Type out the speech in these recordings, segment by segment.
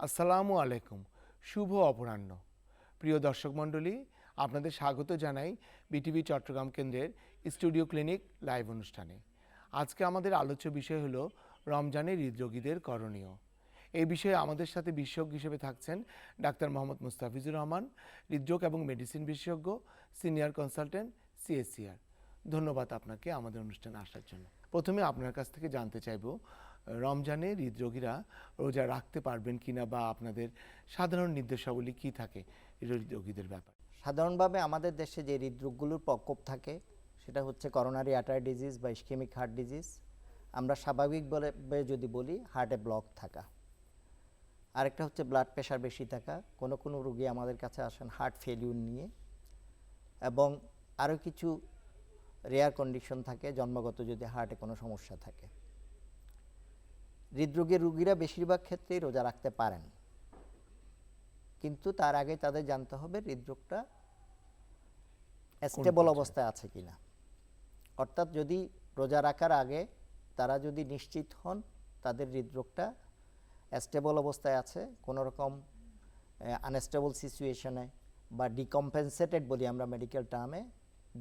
আসসালামু আলাইকুম। শুভ অপরাহ্ন। প্রিয় দর্শক মণ্ডলী, আপনাদের স্বাগত জানাই বিটিভি চট্টগ্রাম কেন্দ্রের স্টুডিও ক্লিনিক লাইভ অনুষ্ঠানে। আজকে আমাদের আলোচ্য বিষয় হলো রমজানে হৃদরোগীদের করণীয়। এই বিষয়ে আমাদের সাথে বিশেষজ্ঞ হিসেবে থাকছেন ডাক্তার মোহাম্মদ মুস্তাফিজুর রহমান, হৃদরোগ এবং মেডিসিন বিশেষজ্ঞ, সিনিয়র কনসালটেন্ট, সিএসসিআর। ধন্যবাদ আপনাকে আমাদের অনুষ্ঠানে আসার জন্য। প্রথমে আপনার কাছ থেকে জানতে চাইব, রমজানে হৃদরোগীরা রোজা রাখতে পারবেন কিনা বা আপনাদের সাধারণ নির্দেশাবলী কি থাকে হৃদরোগীদের ব্যাপারে? সাধারণভাবে আমাদের দেশে যে হৃদরোগগুলোর প্রকোপ থাকে সেটা হচ্ছে করোনারি আর্টারি ডিজিজ বা ইসকেমিক হার্ট ডিজিজ। আমরা স্বাভাবিকভাবে যদি বলি হার্টে ব্লক থাকা। আরেকটা হচ্ছে ব্লাড প্রেশার বেশি থাকা। কোনো কোনো রোগী আমাদের কাছে আসেন হার্ট ফেলিউর নিয়ে, এবং আরও কিছু রেয়ার কন্ডিশন থাকে জন্মগত যদি হার্টে কোনো সমস্যা থাকে। হৃদরোগের রোগীরা বেশিরভাগ ক্ষেত্রেই রোজা রাখতে পারেন, কিন্তু তার আগে তাদের জানতে হবে হৃদরোগটা স্টেবল অবস্থায় আছে কিনা। অর্থাৎ যদি রোজা রাখার আগে তারা যদি নিশ্চিত হন তাদের হৃদরোগটা স্টেবল অবস্থায় আছে, কোনো রকম আনস্টেবল সিচুয়েশনে বা ডিকম্পেনসেটেড বলি আমরা মেডিকেল টার্মে,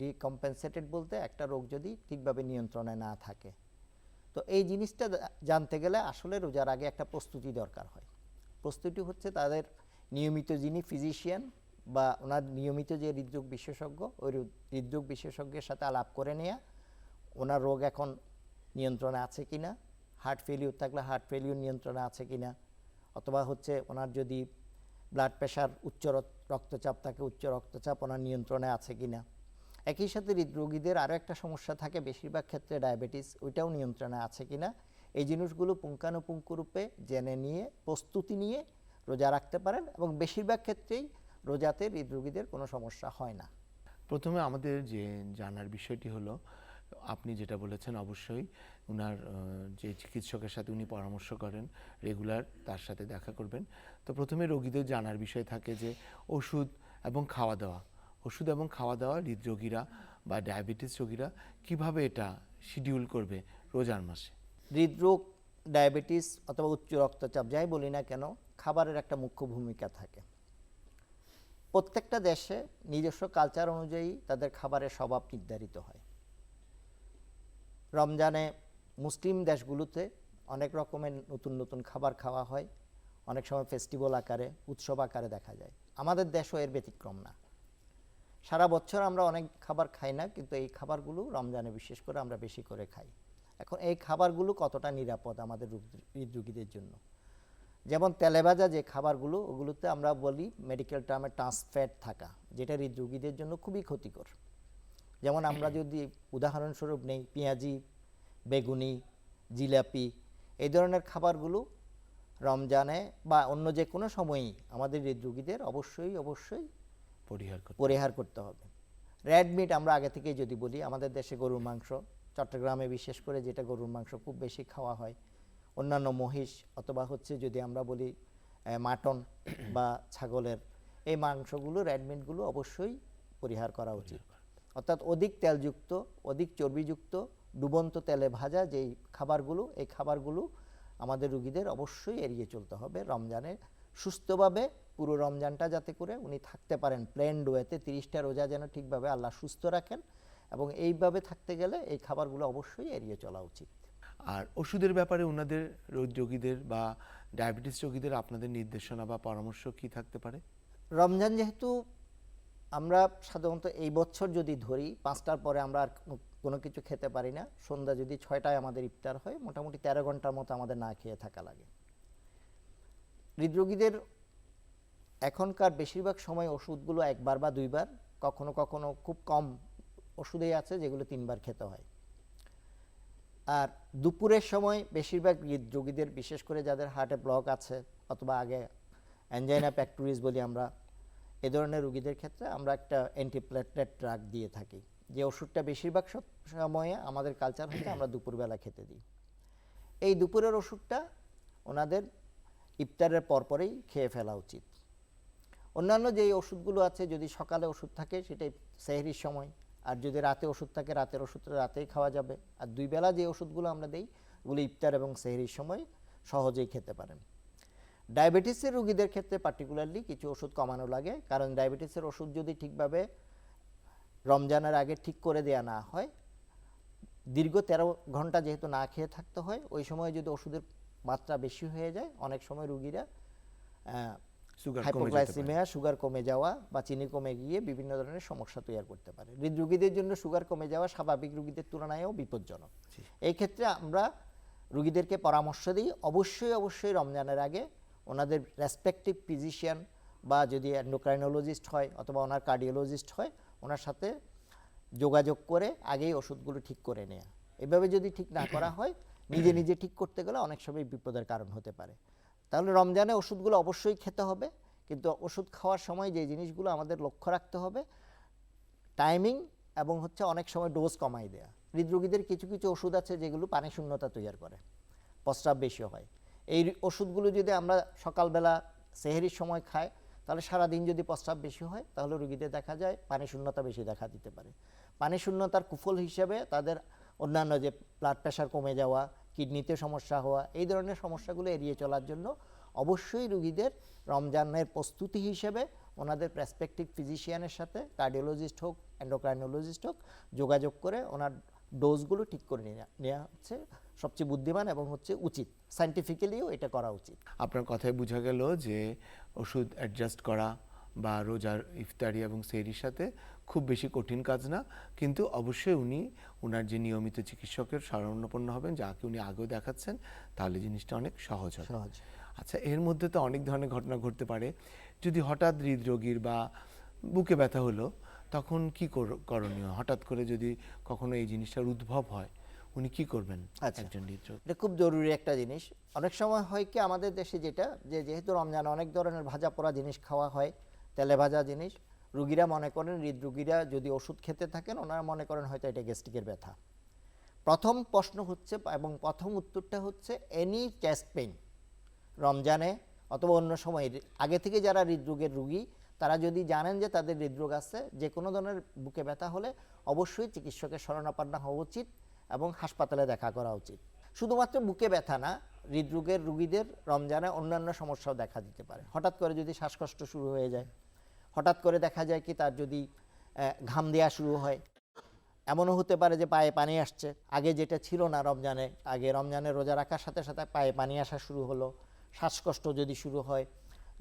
ডিকম্পেনসেটেড বলতে একটা রোগ যদি ঠিকভাবে নিয়ন্ত্রণে না থাকে, তো এই জিনিসটা জানতে গেলে আসলে রোজার আগে একটা প্রস্তুতি দরকার হয়। প্রস্তুতি হচ্ছে তাদের নিয়মিত যিনি ফিজিশিয়ান বা ওনার নিয়মিত যে হৃদরোগ বিশেষজ্ঞ, ওই হৃদরোগ বিশেষজ্ঞের সাথে আলাপ করে নেওয়া, ওনার রোগ এখন নিয়ন্ত্রণে আছে কিনা, হার্ট ফেলিউর থাকলে হার্ট ফেলিউর নিয়ন্ত্রণে আছে কিনা, অথবা হচ্ছে ওনার যদি ব্লাড প্রেশার উচ্চ রক্তচাপ থাকে, উচ্চ রক্তচাপ ওনার নিয়ন্ত্রণে আছে কিনা। একই সাথে হৃদরোগীদের আরও একটা সমস্যা থাকে বেশিরভাগ ক্ষেত্রে ডায়াবেটিস, ওইটাও নিয়ন্ত্রণে আছে কিনা। এই জিনিসগুলো পুঙ্খানুপুঙ্খরূপে জেনে নিয়ে প্রস্তুতি নিয়ে রোজা রাখতে পারেন, এবং বেশিরভাগ ক্ষেত্রেই রোজাতে হৃদরোগীদের কোনো সমস্যা হয় না। প্রথমে আমাদের যে জানার বিষয়টি হলো, আপনি যেটা বলেছেন অবশ্যই উনার যে চিকিৎসকের সাথে উনি পরামর্শ করেন রেগুলার, তার সাথে দেখা করবেন। তো প্রথমে রোগীদের জানার বিষয় থাকে যে ওষুধ এবং খাওয়া দাওয়া, ওষুধ এবং খাওয়া দাওয়া হৃদরোগীরা বা ডায়াবেটিস রোগীরা কিভাবে এটা শিডিউল করবে রোজার মাসে? হৃদরোগ, ডায়াবেটিস অথবা উচ্চ রক্তচাপ যাই বলি না কেন, খাবারের একটা মুখ্য ভূমিকা থাকে। প্রত্যেকটা দেশে নিজস্ব কালচার অনুযায়ী তাদের খাবারের স্বভাব নির্ধারিত হয়। রমজানে মুসলিম দেশগুলোতে অনেক রকমের নতুন নতুন খাবার খাওয়া হয়, অনেক সময় ফেস্টিভ্যাল আকারে, উৎসব আকারে দেখা যায়। আমাদের দেশও এর ব্যতিক্রম না। সারা বছর আমরা অনেক খাবার খাই না, কিন্তু এই খাবারগুলো রমজানে বিশেষ করে আমরা বেশি করে খাই। এখন এই খাবারগুলো কতটা নিরাপদ আমাদের হৃদরোগীদের জন্য? যেমন তেলেভাজা যে খাবারগুলো, ওগুলোতে আমরা বলি মেডিকেল টার্মে ট্রান্স ফ্যাট থাকা, যেটা হৃদরোগীদের জন্য খুবই ক্ষতিকর। যেমন আমরা যদি উদাহরণস্বরূপ নেই, পেঁয়াজি, বেগুনি, জিলাপি, এই ধরনের খাবারগুলো রমজানে বা অন্য যে কোনো সময়ই আমাদের হৃদরোগীদের অবশ্যই পরিহার করতে হবে। রেড মিট আমরা আগে থেকেই যদি বলি, আমাদের দেশে গরুর মাংস, চট্টগ্রামে বিশেষ করে যেটা গরুর মাংস খুব বেশি খাওয়া হয়, অন্যান্য মহিষ অথবা হচ্ছে যদি আমরা বলি মাটন বা ছাগলের, এই মাংসগুলো, রেড মিটগুলো অবশ্যই পরিহার করা উচিত। অর্থাৎ অধিক তেলযুক্ত, অধিক চর্বিযুক্ত, ডুবন্ত তেলে ভাজা যেই খাবারগুলো, এই খাবারগুলো আমাদের রোগীদের অবশ্যই এড়িয়ে চলতে হবে রমজানে। সুস্থভাবে পুরো রমজানটা যাতে করে উনি থাকতে পারেন প্ল্যান্ড ওয়েতে, 30টা রোজা যেন ঠিকভাবে আল্লাহ সুস্থ রাখেন, এবং এইভাবে থাকতে গেলে এই খাবারগুলো অবশ্যই এড়িয়ে চলা উচিত। আর ওষুধের ব্যাপারে ওনাদের রোগীদের বা ডায়াবেটিস রোগীদের আপনাদের নির্দেশনা বা পরামর্শ কি থাকতে পারে? রমজান যেহেতু আমরা সাধারণত এই বছর যদি ধরি 5টার পরে আমরা আর কোনো কিছু খেতে পারি না, সন্ধ্যা যদি 6টায় আমাদের ইফতার হয়, মোটামুটি 13 ঘন্টার মতো আমাদের না খেয়ে থাকা লাগে। হৃদরোগীদের এখনকার বেশিরভাগ সময় ওষুধগুলো একবার বা দুইবার, কখনো কখনো খুব কম ওষুধেই আছে যেগুলো 3বার খেতে হয়। আর দুপুরের সময় বেশিরভাগ হৃদরোগীদের, বিশেষ করে যাদের হার্টে ব্লক আছে অথবা আগে অ্যাঞ্জাইনা প্যাক্টোরিস বলি আমরা, এ ধরনের রোগীদের ক্ষেত্রে আমরা একটা অ্যান্টিপ্লেটলেট ড্রাগ দিয়ে থাকি, যে ওষুধটা বেশিরভাগ সময়ে আমাদের কালচার হচ্ছে আমরা দুপুরবেলা খেতে দিই। এই দুপুরের ওষুধটা ওনাদের ইফতারের পরপরেই খেয়ে ফেলা উচিত। অন্যান্য যেই ওষুধগুলো আছে, যদি সকালে ওষুধ থাকে সেটাই সেহরির সময়, আর যদি রাতে ওষুধ থাকে রাতের ওষুধটা রাতেই খাওয়া যাবে। আর দুই বেলা যে ওষুধগুলো আমরা দিই ওগুলো ইফতার এবং সেহরির সময় সহজেই খেতে পারেন। ডায়াবেটিসের রোগীদের ক্ষেত্রে পার্টিকুলারলি কিছু ওষুধ কমানো লাগে, কারণ ডায়াবেটিসের ওষুধ যদি ঠিকভাবে রমজানের আগে ঠিক করে দেওয়া না হয়, দীর্ঘ 13 ঘন্টা যেহেতু না খেয়ে থাকতে হয়, ওই সময় যদি ওষুধের মাত্রা বেশি হয়ে যায়, অনেক সময় রোগীরা সুগার কমে যেতে পারে। হাইপোগ্লাইসিমিয়া, সুগার কমে যাওয়া বা চিনি কমে গিয়ে বিভিন্ন ধরনের সমস্যা তৈরি করতে পারে। হৃদরোগীদের জন্য সুগার কমে যাওয়া স্বাভাবিক রোগীদের তুলনায়ও বিপজ্জনক। এই ক্ষেত্রে আমরা রোগীদেরকে পরামর্শ দিই অবশ্যই রমজানের আগে ওনাদের রেসপেক্টিভ ফিজিশিয়ান বা যদি এন্ডোক্রাইনোলজিস্ট হয় অথবা ওনার কার্ডিওলজিস্ট হয়, ওনার সাথে যোগাযোগ করে আগেই ওষুধগুলো ঠিক করে নেওয়া। এভাবে যদি ঠিক না করা হয়, নিজে নিজে ঠিক করতে গেলে অনেক সময় বিপদের কারণ হতে পারে। তাহলে রমজানে ওষুধগুলো অবশ্যই খেতে হবে, কিন্তু ওষুধ খাওয়ার সময় যে জিনিসগুলো আমাদের লক্ষ্য রাখতে হবে, টাইমিং এবং অনেক সময় ডোজ কমাই দেওয়া। হৃদরোগীদের কিছু কিছু ওষুধ আছে যেগুলো পানি শূন্যতা তৈরি করে, প্রস্রাব বেশি হয়। এই ওষুধগুলো যদি আমরা সকালবেলা সেহরির সময় খাই, তাহলে সারাদিন যদি প্রস্রাব বেশি হয়, তাহলে রোগীদের দেখা যায় পানি শূন্যতা বেশি দেখা দিতে পারে। পানি শূন্যতার কুফল হিসেবে তাদের অন্যান্য যে ব্লাড প্রেশার কমে যাওয়া, কিডনিতে সমস্যা হওয়া, এই ধরনের সমস্যাগুলো এড়িয়ে চলার জন্য অবশ্যই রোগীদের রমজানের প্রস্তুতি হিসেবে ওনাদের প্রেসপেক্টিভ ফিজিশিয়ানের সাথে, কার্ডিওলজিস্ট হোক, এন্ডোক্রাইনোলজিস্ট হোক, যোগাযোগ করে ওনার ডোজগুলো ঠিক করে নেওয়া হচ্ছে সবচেয়ে বুদ্ধিমান এবং উচিত। সায়েন্টিফিক্যালিও এটা করা উচিত। আপনার কথায় বোঝা গেল যে ওষুধ অ্যাডজাস্ট করা বা রোজার ইফতারি এবং সেহরির সাথে খুব বেশি কঠিন কাজ না, কিন্তু অবশ্যই উনি ওনার যে নিয়মিত চিকিৎসকের শরণাপন্ন হবেন, যাকে উনি আগেও দেখাচ্ছেন, তাহলে জিনিসটা অনেক সহজ হবে। আচ্ছা, এর মধ্যে তো অনেক ধরনের ঘটনা ঘটতে পারে। যদি হঠাৎ হৃদরোগীর বা বুকে ব্যথা হলো, তখন কি করণীয়? হঠাৎ করে যদি কখনো এই জিনিসটার উদ্ভব হয়, উনি কি করবেন? একজন হৃদরোগী। এটা খুব জরুরি একটা জিনিস। অনেক সময় হয় কি আমাদের দেশে যেটা, যেহেতু রমজান অনেক ধরনের ভাজা পোড়া জিনিস খাওয়া হয়, তেলে ভাজা জিনিস, রোগীরা মনে করেন, হৃদরোগীরা যদি ওষুধ খেতে থাকেন, ওনারা মনে করেন হয়তো এটা গ্যাস্ট্রিকের ব্যথা। প্রথম প্রশ্ন এবং প্রথম উত্তরটা এনি চেস্ট পেইন রমজানে অথবা অন্য সময় আগে থেকে যারা হৃদরোগের রোগী, তারা যদি জানেন যে তাদের হৃদরোগ আছে, যে কোনো ধরনের বুকে ব্যথা হলে অবশ্যই চিকিৎসকের শরণাপন্ন হওয়া উচিত এবং হাসপাতালে দেখা করা উচিত। শুধুমাত্র বুকে ব্যথা না, হৃদরোগের রোগীদের রমজানে অন্যান্য সমস্যাও দেখা দিতে পারে। হঠাৎ করে যদি শ্বাসকষ্ট শুরু হয়ে যায়, হঠাৎ করে দেখা যায় কি তার যদি ঘাম দেওয়া শুরু হয়, এমনও হতে পারে যে পায়ে পানি আসছে, আগে যেটা ছিল না রমজানে। আগে রমজানে রোজা রাখার সাথে সাথে পায়ে পানি আসা শুরু হলো, শ্বাসকষ্ট যদি শুরু হয়,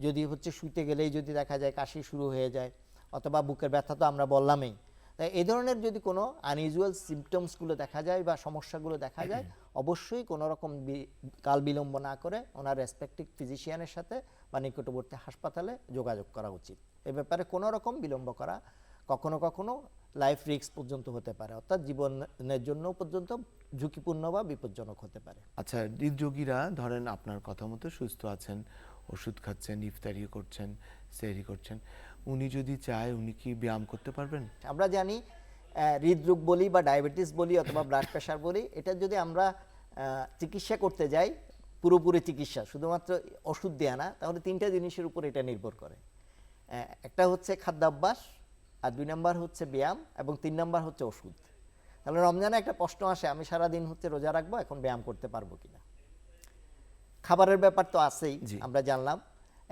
যদি শুইতে গেলেই যদি দেখা যায় কাশি শুরু হয়ে যায়, অথবা বুকের ব্যথা তো আমরা বললামই। তাই এই ধরনের যদি কোনো আনইউজুয়াল সিমটমসগুলো দেখা যায় বা সমস্যাগুলো দেখা যায়, অবশ্যই কোনো রকম কাল বিলম্ব না করে ওনার রেসপেক্টিভ ফিজিশিয়ানের সাথে বা নিকটবর্তী হাসপাতালে যোগাযোগ করা উচিত। এ ব্যাপারে কোনো রকম বিলম্ব করা কখনো কখনো লাইফ রিস্ক পর্যন্ত হতে পারে, অর্থাৎ জীবনের জন্য পর্যন্ত ঝুঁকিপূর্ণ বা বিপজ্জনক হতে পারে। আচ্ছা, হৃদরোগীরা ধরেন আপনার কথা মতো সুস্থ আছেন, ওষুধ খাচ্ছেন, ইফতারি করছেন, সেহরি করছেন, উনি যদি চায়, উনি কি ব্যায়াম করতে পারবেন? আমরা জানি হৃদরোগ বলি বা ডায়াবেটিস বলি অথবা ব্লাড প্রেশার বলি, এটা যদি আমরা চিকিৎসা করতে যাই, পুরোপুরি চিকিৎসা শুধুমাত্র ওষুধ দেয়া না, তাহলে তিনটা জিনিসের উপর এটা নির্ভর করে। একটা খাদ্যাভ্যাস, আর 2 নাম্বার ব্যায়াম, এবং 3 নাম্বার ওষুধ। তাহলে রমজানে একটা প্রশ্ন আসে, আমি সারাদিন রোজা রাখবো, এখন ব্যায়াম করতে পারবো কিনা। খাবারের ব্যাপার তো আছেই, আমরা জানলাম।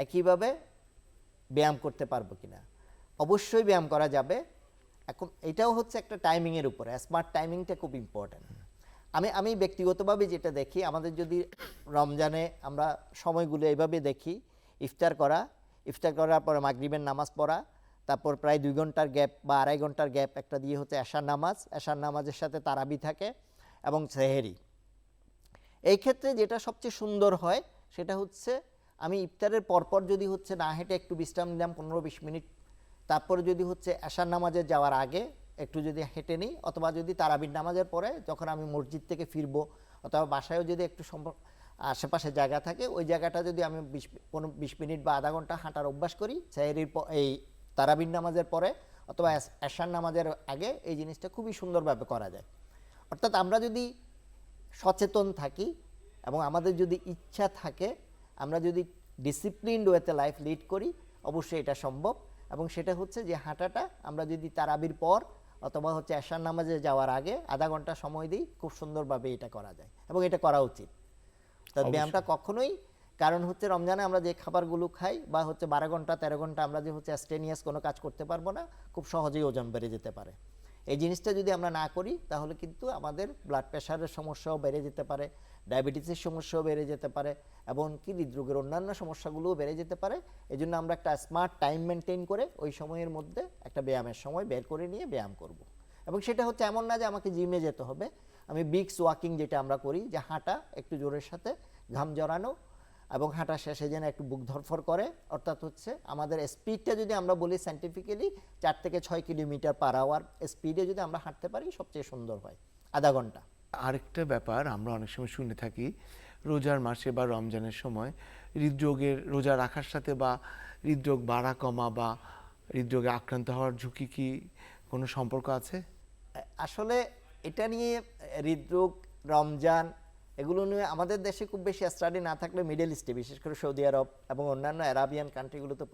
একইভাবে ব্যায়াম করতে পারবো কিনা। অবশ্যই ব্যায়াম করা যাবে। এখন এটাও একটা টাইমিংয়ের উপরে, স্মার্ট টাইমিংটা খুব ইম্পর্ট্যান্ট। আমি ব্যক্তিগতভাবে যেটা দেখি, আমাদের যদি রমজানে আমরা সময়গুলো এইভাবে দেখি, ইফতার করার পরে মাগরিবের নামাজ পড়া, তারপর প্রায় 2 ঘন্টার গ্যাপ বা 2.5 ঘন্টার গ্যাপ একটা দিয়ে এশার নামাজের সাথে তারাবি থাকে, এবং সেহরি। এই ক্ষেত্রে যেটা সবচেয়ে সুন্দর হয় সেটা আমি ইফতারের পরপর যদি না হেঁটে একটু বিশ্রাম নিলাম 15-20 মিনিট, তারপরে যদি এশার নামাজে যাওয়ার আগে একটু যদি হেঁটে নিই, অথবা যদি তারাবির নামাজের পরে যখন আমি মসজিদ থেকে ফিরবো, অথবা বাসায়ও যদি একটু আশেপাশে জায়গা থাকে, ওই জায়গাটা যদি আমি 20 মিনিট বা আধা ঘন্টা হাঁটার অভ্যাস করি সেহরির এই তারাবির নামাজের পরে অথবা এশার নামাজের আগে, এই জিনিসটা খুবই সুন্দরভাবে করা যায়। অর্থাৎ আমরা যদি সচেতন থাকি এবং আমাদের যদি ইচ্ছা থাকে, আমরা যদি ডিসিপ্লিনড ওয়েতে লাইফ লিড করি, অবশ্যই এটা সম্ভব। এবং সেটা যে হাঁটাটা আমরা যদি তারাবির পর অথবা এশার নামাজে যাওয়ার আগে আধা ঘন্টা সময় দিই, খুব সুন্দরভাবে এটা করা যায় এবং এটা করা উচিত। তার ব্যায়ামটা কখনোই কারণ হচ্ছে রমজানে আমরা যে খাবারগুলো খাই বা হচ্ছে 12 ঘন্টা 13 ঘন্টা আমরা যে হচ্ছে স্টেনিয়াস কোনো কাজ করতে পারবো না, খুব সহজেই ওজন বেড়ে যেতে পারে। এই জিনিসটা যদি আমরা না করি তাহলে কিন্তু আমাদের ব্লাড প্রেশারের সমস্যাও বেড়ে যেতে পারে, ডায়াবেটিসের সমস্যাও বেড়ে যেতে পারে, এবং কি হৃদরোগের অন্যান্য সমস্যাগুলোও বেড়ে যেতে পারে। এই জন্য আমরা একটা স্মার্ট টাইম মেনটেন করে ওই সময়ের মধ্যে একটা ব্যায়ামের সময় বের করে নিয়ে ব্যায়াম করব। এবং সেটা হচ্ছে এমন না যে আমাকে জিমে যেতে হবে, আমি ব্রিক্স ওয়াকিং যেটা আমরা করি, যে হাঁটা একটু জোরের সাথে, ঘাম জড়ানো, এবং হাঁটা শেষে যেন একটু বুক ধরফর করে, অর্থাৎ হচ্ছে আমাদের স্পিডটা যদি আমরা বলি সায়েন্টিফিক্যালি 4 থেকে 6 কিলোমিটার পার আওয়ার স্পিডে যদি আমরা হাঁটতে পারি সবচেয়ে সুন্দর হয়, আধা ঘন্টা। আরেকটা ব্যাপার আমরা অনেক সময় শুনে থাকি, রোজার মাসে বা রমজানের সময় হৃদরোগের, রোজা রাখার সাথে বা হৃদরোগ বাড়া কমা বা হৃদরোগে আক্রান্ত হওয়ার ঝুঁকি কি কোনো সম্পর্ক আছে? আসলে এটা নিয়ে হৃদরোগ, রমজান, এগুলো নিয়ে আমাদের দেশে খুব বেশি স্টাডি না থাকলে মিডল ইস্টে, বিশেষ করে সৌদি আরব এবং অন্যান্য আরাবিয়ান কান্ট্রিগুলোতে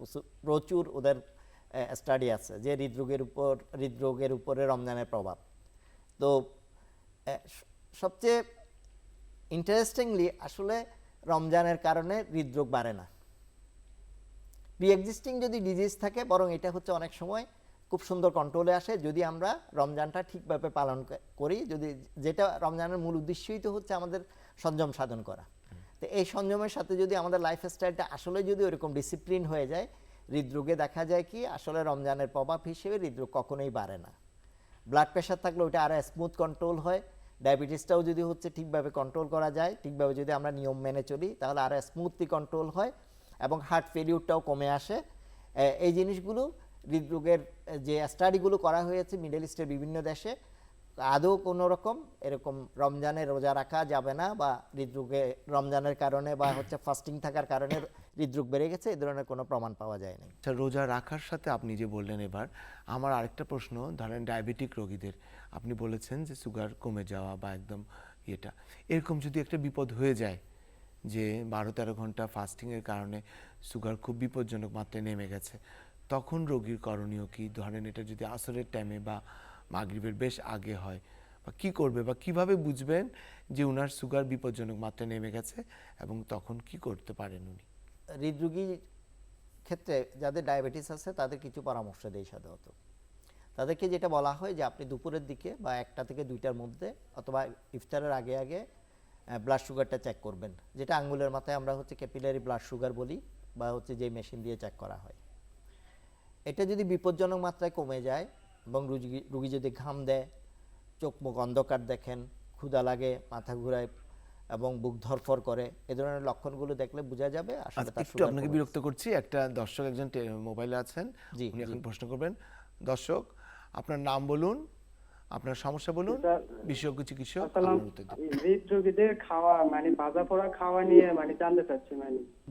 প্রচুর ওদের স্টাডি আছে যে হৃদরোগের উপরে রমজানের প্রভাব। তো সবচেয়ে ইন্টারেস্টিংলি আসলে রমজানের কারণে হৃদরোগ বাড়ে না। প্রি এক্সিস্টিং যদি ডিজিজ থাকে, বরং এটা হচ্ছে অনেক সময় খুব সুন্দর কন্ট্রোলে আসে যদি আমরা রমজানটা ঠিকভাবে পালন করি। যদি যেটা রমজানের মূল উদ্দেশ্যই তো হচ্ছে আমাদের সংযম সাধন করা, তো এই সংযমের সাথে যদি আমাদের লাইফস্টাইলটা আসলে যদি ওরকম ডিসিপ্লিন হয়ে যায়, হৃদরোগে দেখা যায় কি আসলে রমজানের প্রভাব হিসেবে হৃদরোগ কখনোই বাড়ে না। ব্লাড প্রেশার থাকলে ওটা আরও স্মুথ কন্ট্রোল হয়, ডায়াবেটিসটাও যদি হচ্ছে ঠিকভাবে কন্ট্রোল করা যায়, ঠিকভাবে যদি আমরা নিয়ম মেনে চলি, তাহলে আরও স্মুথলি কন্ট্রোল হয়, এবং হার্ট ফেলিউরটাও কমে আসে। এই জিনিসগুলো হৃদরোগের যে স্টাডিগুলো করা হয়েছে মিডল ইস্টের বিভিন্ন দেশে, আদৌ কোনো রকম এরকম রমজানে রোজা রাখা যাবে না বা হৃদরোগে রমজানের কারণে বা হচ্ছে ফাস্টিং থাকার কারণে হৃদরোগ বেড়ে গেছে, এই ধরনের কোনো প্রমাণ পাওয়া যায়নি। আচ্ছা, রোজা রাখার সাথে আপনি যে বললেন, এবার আমার আরেকটা প্রশ্ন, ধরেন ডায়াবেটিক রোগীদের, আপনি বলেছেন যে সুগার কমে যাওয়া বা একদম ইয়েটা, এরকম যদি একটা বিপদ হয়ে যায় যে 12-13 ঘন্টা ফাস্টিংয়ের কারণে সুগার খুব বিপজ্জনক মাত্রায় নেমে গেছে, তখন রোগীর করণীয় কি? ধরেন এটা যদি আসরের টাইমে বা মাগরিবের বেশ আগে হয়, বা কী করবে বা কিভাবে বুঝবেন যে উনার সুগার বিপজ্জনক মাত্রায় নেমে গেছে এবং তখন কি করতে পারেন উনি? হৃদরোগীর ক্ষেত্রে যাদের ডায়াবেটিস আছে তাদের কিছু পরামর্শ দেয় সাধারণত। তাদেরকে যেটা বলা হয় যে আপনি দুপুরের দিকে বা 1টা থেকে 2টার মধ্যে অথবা ইফতারের আগে আগে ব্লাড সুগারটা চেক করবেন, যেটা আঙ্গুলের মাথায় আমরা হচ্ছে ক্যাপিলারি ব্লাড সুগার বলি, বা হচ্ছে যে মেশিন দিয়ে চেক করা হয়। এটা যদি বিপজ্জনক মাত্রায় কমে যায় এবং রুগী যদি ঘাম দেয়, চোখ মুখ অন্ধকার দেখেন, ক্ষুধা লাগে, মাথা ঘুরায় এবং বুক ধরফর করে, এ ধরনের লক্ষণগুলো দেখলে বোঝা যাবে আসলে তার একটু সুগার আপনাকে কমেছে। বিরক্ত করছি, একটা দর্শক একজন মোবাইলে আছেন, জি, উনি এখন জি। প্রশ্ন করবেন। দর্শক, আপনার নাম বলুন, আপনার সমস্যা বলুন, বিশেষজ্ঞ চিকিৎসক আসসালাম, আপনার উত্তর দেবেন। হৃদরোগীদের খাওয়া মানে ভাজা পোড়া খাওয়া নিয়ে জানতে চাচ্ছি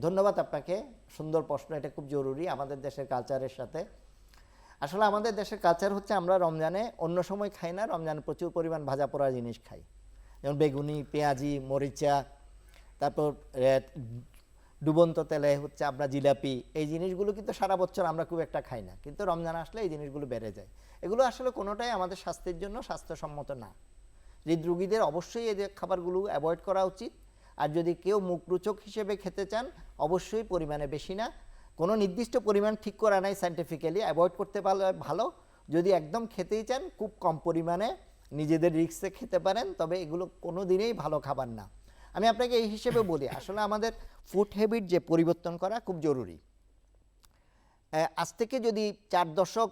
ধন্যবাদ আপনাকে, সুন্দর প্রশ্ন, এটা খুব জরুরি আমাদের দেশের কালচারের সাথে। আসলে আমাদের দেশের কালচার হচ্ছে আমরা রমজানে অন্য সময় খাই না, রমজানে প্রচুর পরিমাণ ভাজা পোড়া জিনিস খাই, যেমন বেগুনি, পেঁয়াজি, মরিচা, তারপর ডুবন্ত তেলে হচ্ছে আমরা জিলাপি, এই জিনিসগুলো কিন্তু সারা বছর আমরা খুব একটা খাই না, কিন্তু রমজান আসলে এই জিনিসগুলো বেড়ে যায়। এগুলো আসলে কোনোটাই আমাদের স্বাস্থ্যের জন্য স্বাস্থ্যসম্মত না। হৃদরোগীদের অবশ্যই এই খাবারগুলো অ্যাভয়েড করা উচিত। আর যদি কেউ মুখরোচক হিসেবে খেতে চান, অবশ্যই পরিমাণে বেশি না, কোনো নির্দিষ্ট পরিমাণ ঠিক করা নাই সায়েন্টিফিক্যালি, অ্যাভয়েড করতে পারলে ভালো। যদি একদম খেতেই চান, খুব কম পরিমাণে নিজেদের রিস্কে খেতে পারেন, তবে এগুলো কোনো দিনেই ভালো খাবার না। আমি আপনাকে এই হিসেবে বলি, আসলে আমাদের ফুড হ্যাবিট যে পরিবর্তন করা খুব জরুরি। আজ থেকে যদি 4 দশক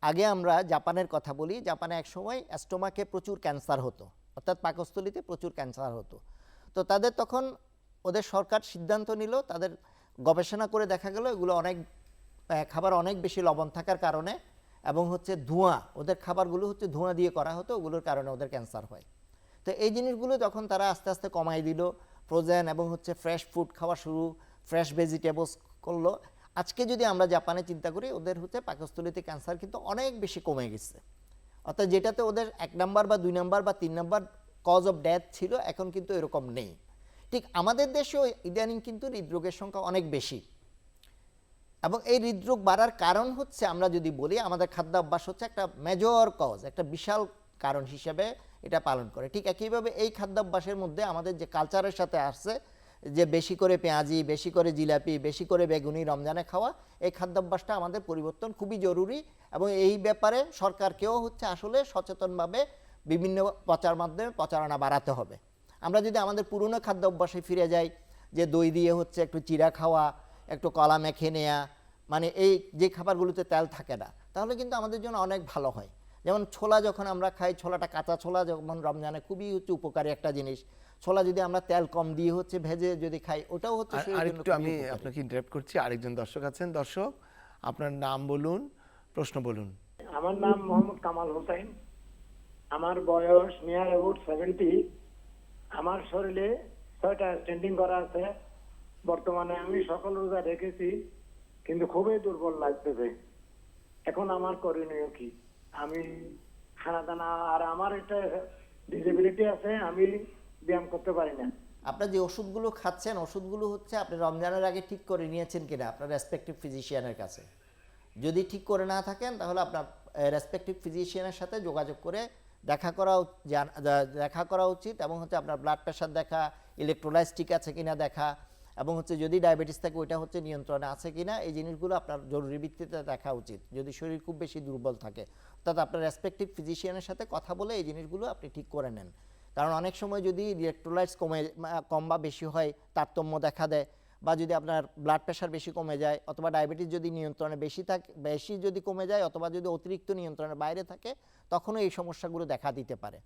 আগে আমরা জাপানের কথা বলি, জাপানে এক সময় স্টোমাকে প্রচুর ক্যান্সার হতো, অর্থাৎ পাকস্থলীতে প্রচুর ক্যান্সার হতো। তো তাদের তখন ওদের সরকার সিদ্ধান্ত নিল, তাদের গবেষণা করে দেখা গেল এগুলো অনেক খাবার অনেক বেশি লবণ থাকার কারণে এবং হচ্ছে ধোঁয়া, ওদের খাবারগুলো হচ্ছে ধোঁয়া দিয়ে করা হতো, ওগুলোর কারণে ওদের ক্যান্সার হয়। তো এই জিনিসগুলো যখন তারা আস্তে আস্তে কমাই দিল, ফ্রোজেন এবং হচ্ছে ফ্রেশ ফুড খাওয়া শুরু, ফ্রেশ ভেজিটেবলস করলো, আজকে যদি আমরা জাপানে চিন্তা করি, ওদের হচ্ছে পাকস্থলীতে ক্যান্সার কিন্তু অনেক বেশি কমে গেছে। অর্থাৎ যেটাতে ওদের 1 নাম্বার বা 2 নাম্বার বা 3 নাম্বার কজ অফ ডেথ ছিল, এখন কিন্তু এরকম নেই। ঠিক আমাদের দেশেও ইদানিং কিন্তু হৃদরোগের সংখ্যা অনেক বেশি, এবং এই হৃদরোগ বাড়ার কারণ হচ্ছে, আমরা যদি বলি, আমাদের খাদ্যাভ্যাস হচ্ছে একটা মেজর কজ, একটা বিশাল কারণ হিসেবে এটা পালন করে। ঠিক একইভাবে এই খাদ্যাভ্যাসের মধ্যে আমাদের যে কালচারের সাথে আসছে, যে বেশি করে পেঁয়াজি, বেশি করে জিলাপি, বেশি করে বেগুনি রমজানে খাওয়া, এই খাদ্যাভ্যাসটা আমাদের পরিবর্তন খুবই জরুরি। এবং এই ব্যাপারে সরকারকেও হচ্ছে আসলে সচেতনভাবে বিভিন্ন প্রচার মাধ্যমে প্রচারণা বাড়াতে হবে। আমরা যদি আমাদের পুরনো খাদ্য অভ্যাসে ফিরে যাই, যে দই দিয়ে হচ্ছে একটু চিড়া খাওয়া, একটু কলা মেখে নেওয়া, মানে এই যে খাবারগুলোতে তেল থাকে না, তাহলে কিন্তু আমাদের জন্য অনেক ভালো হয়। যেমন ছোলা যখন আমরা খাই, ছোলাটা কাঁচা ছোলা যেমন রমজানে খুবই হচ্ছে উপকারী একটা জিনিস। ছোলা যদি আমরা তেল কম দিয়ে হচ্ছে ভেজে যদি খাই, ওটাও হচ্ছে শরীরের জন্য আরেকটু খুবই আমি উপকারী। আপনাকে ইন্টারাপ্ট করছি, আরেকজন দর্শক আছেন। দর্শক, আপনার নাম বলুন, প্রশ্ন বলুন। আমার নাম মোহাম্মদ কামাল হোসেন। আমার বয়স নিয়ার অ্যাবাউট 70। আমার শরীরে 6টা স্ট্যান্ডিং করা আছে। বর্তমানে আমি সকল রোজা রেখেছি, কিন্তু খুবই দুর্বল লাগতেছে। এখন আমার করণীয় কি? আমি খানা দানা, আর আমার একটা ডিসেবিলিটি আছে, আমি ব্যায়াম করতে পারি না। আপনার যে ওষুধগুলো খাচ্ছেন, ওষুধগুলো হচ্ছে আপনি রমজানের আগে ঠিক করে নিয়েছেন কিনা আপনার রেসপেক্টিভ ফিজিশিয়ানের কাছে। যদি ঠিক করে না থাকেন, তাহলে আপনার রেসপেক্টিভ ফিজিশিয়ানের সাথে যোগাযোগ করে দেখা করা উচিত। এবং হচ্ছে আপনার ব্লাড প্রেশার দেখা, ইলেকট্রোলাইট ঠিক আছে কিনা দেখা, এবং হচ্ছে যদি ডায়াবেটিস থাকে ওইটা হচ্ছে নিয়ন্ত্রণে আছে কিনা, এই জিনিসগুলো আপনার জরুরি ভিত্তিতে দেখা উচিত। যদি শরীর খুব বেশি দুর্বল থাকে, অর্থাৎ আপনার রেসপেক্টিভ ফিজিশিয়ানের সাথে কথা বলে এই জিনিসগুলো আপনি ঠিক করে নেন। কারণ অনেক সময় যদি ইলেকট্রোলাইটস কম বা বেশি হয়, তারতম্য দেখা দেয়, বা যদি আপনার ব্লাড প্রেশার বেশি কমে যায়, অথবা ডায়াবেটিস যদি নিয়ন্ত্রণে বেশি যদি কমে যায়, অথবা যদি অতিরিক্ত নিয়ন্ত্রণের বাইরে থাকে, তখনও এই সমস্যাগুলো দেখা দিতে পারে।